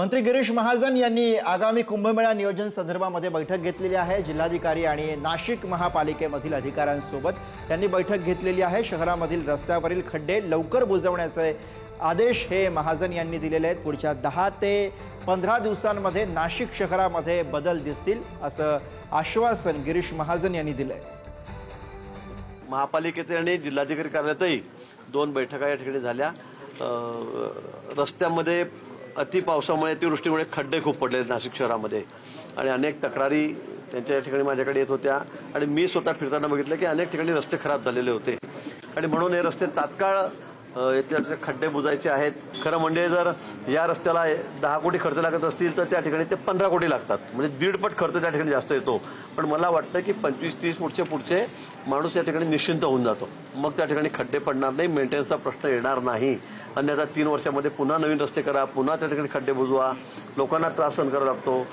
मंत्री गिरीश महाजन यांनी आगामी कुंभमेळा नियोजन संदर्भामध्ये बैठक घेतलेली आहे। जिल्हाधिकारी आणि नाशिक महापालिकेमधील अधिकाऱ्यांसोबत त्यांनी बैठक घेतलेली आहे। शहरामधील रस्त्यावरील खड्डे लवकर बुजवण्याचे आदेश हे महाजन यांनी दिलेले आहेत। पुढच्या 10 ते 15 दिवसांमध्ये नाशिक शहरामध्ये बदल दिसतील असं आश्वासन गिरीश महाजन यांनी दिलंय। महापालिकेचे आणि जिल्हाधिकारी कार्यालयातही 2 बैठका या ठिकाणी झाल्या। रस्त्यामध्ये अति पावसामुळे अतिवृष्टीमुळे खड्डे खूप पडले नाशिक शहरामध्ये आणि अनेक तक्रारी त्यांच्या या ठिकाणी माझ्याकडे येत होत्या आणि मी स्वतः फिरताना बघितलं की अनेक ठिकाणी रस्ते खराब झालेले होते आणि म्हणून हे रस्ते तात्काळ याचे खड्डे बुजायचे आहेत। खरं म्हणजे जर या रस्त्याला 10 कोटी खर्च लागत असतील तर त्या ठिकाणी ते 15 कोटी लागतात, म्हणजे 1.5 पट खर्च त्या ठिकाणी जास्त येतो। पण मला वाटतं की 25-30 फूटचे पुढचे माणूस या ठिकाणी निश्चिंत होऊन जातो, मग त्या ठिकाणी खड्डे पडणार नाही, मेंटेनन्सचा प्रश्न येणार नाही। अन्यथा 3 वर्षामध्ये पुन्हा नवीन रस्ते करा, पुन्हा त्या ठिकाणी खड्डे बुजवा, लोकांना त्रास सहन करावा लागतो।